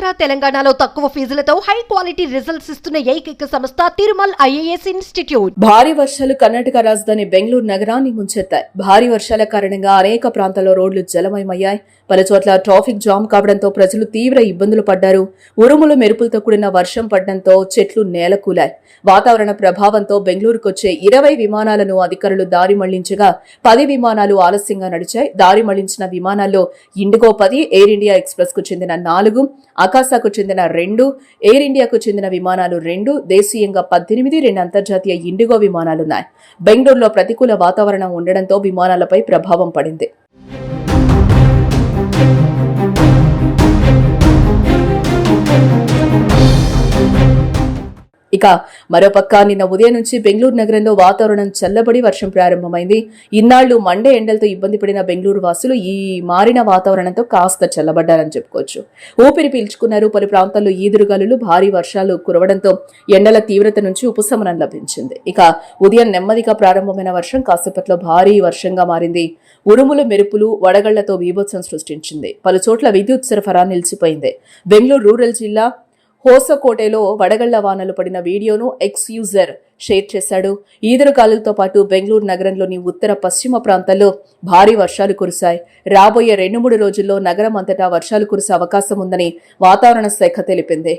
ఆంధ్ర తెలంగాణలో తక్కువ ఫీజులతో high quality results ఇస్తున్న ఏకైక సంస్థ తిరుమల్ ఐఏఎస్ ఇన్స్టిట్యూట్. భారీ వర్షాలు కర్ణాటక రాజధాని బెంగళూరు నగరాన్ని ముంచెత్తాయి. భారీ వర్షాల కారణంగా అనేక ప్రాంతాల్లో రోడ్లు జలమయమయ్యాయి. పలుచోట్ల ట్రాఫిక్ జామ్ కావడంతో ప్రజలు తీవ్ర ఇబ్బందులు పడ్డారు. ఉరుములు మెరుపులతో కూడిన వర్షం పడడంతో చెట్లు నేలకూలాయి. వాతావరణ ప్రభావంతో బెంగళూరుకు వచ్చే 20 విమానాలను అధికారులు దారి మళ్లించగా 10 విమానాలు ఆలస్యంగా నడిచాయి. దారి మళ్లించిన విమానాల్లో ఇండిగో 10, ఎయిర్ ఇండియా ఎక్స్ప్రెస్ కు చెందిన 4, అకాసాకు చెందిన 2, ఎయిర్ ఇండియాకు చెందిన విమానాలు 2, దేశీయంగా 18, 2 అంతర్జాతీయ ఇండిగో విమానాలున్నాయి. బెంగళూరులో ప్రతికూల వాతావరణం ఉండడంతో విమానాలపై ప్రభావం పడింది. ఇక మరోపక్క నిన్న ఉదయం నుంచి బెంగళూరు నగరంలో వాతావరణం చల్లబడి వర్షం ప్రారంభమైంది. ఇన్నాళ్లు మండే ఎండలతో ఇబ్బంది పడిన బెంగళూరు వాసులు ఈ మారిన వాతావరణంతో కాస్త చల్లబడ్డారని చెప్పుకోవచ్చు. ఊపిరి పీల్చుకున్నారు. పలు ప్రాంతాల్లో ఈదురుగాలులు, భారీ వర్షాలు కురవడంతో ఎండల తీవ్రత నుంచి ఉపశమనం లభించింది. ఇక ఉదయం నెమ్మదిగా ప్రారంభమైన వర్షం కాసేపట్లో భారీ వర్షంగా మారింది. ఉరుములు మెరుపులు, వడగళ్లతో బీభత్సం సృష్టించింది. పలుచోట్ల విద్యుత్ సరఫరా నిలిచిపోయింది. బెంగళూరు రూరల్ జిల్లా హోసకోటలో వడగళ్ల వానలు పడిన వీడియోను ఎక్స్ యూజర్ షేర్ చేశాడు. ఈదురుగాలులతో పాటు బెంగళూరు నగరంలోని ఉత్తర పశ్చిమ ప్రాంతాల్లో భారీ వర్షాలు కురిశాయి. రాబోయే 2-3 రోజుల్లో నగరం అంతటా వర్షాలు కురిసే అవకాశం ఉందని వాతావరణ శాఖ తెలిపింది.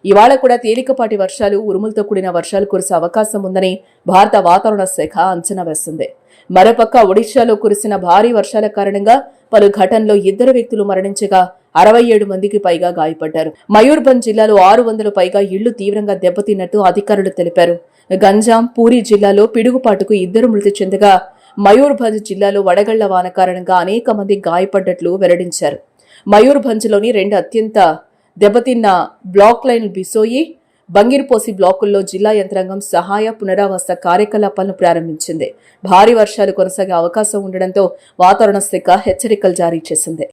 ఇవాళ కూడా తేలికపాటి వర్షాలు, ఉరుములతో కూడిన వర్షాలు కురిసే అవకాశం ఉందని భారత వాతావరణ శాఖ అంచనా వేసింది. మరోపక్క ఒడిశాలో కురిసిన భారీ వర్షాల కారణంగా పలు ఘటనలో 2 వ్యక్తులు మరణించగా 67 మందికి పైగా గాయపడ్డారు. మయూర్భంజ్ జిల్లాలో 600 పైగా ఇళ్లు తీవ్రంగా దెబ్బతిన్నట్టు అధికారులు తెలిపారు. గంజాం, పూరి జిల్లాలో పిడుగుపాటుకు 2 మృతి చెందగా మయూర్భంజ్ జిల్లాలో వడగళ్ల వాన కారణంగా అనేక మంది గాయపడ్డట్లు వెల్లడించారు. మయూర్భంజ్లోని 2 అత్యంత దెబ్బతిన్న బ్లాక్ లైన్ బిసోయి, బంగిర్పోసి బ్లాకుల్లో జిల్లా యంత్రాంగం సహాయ పునరావాస కార్యకలాపాలను ప్రారంభించింది. భారీ వర్షాలు కొనసాగే అవకాశం ఉండడంతో వాతావరణ శాఖ హెచ్చరికలు జారీ చేసింది.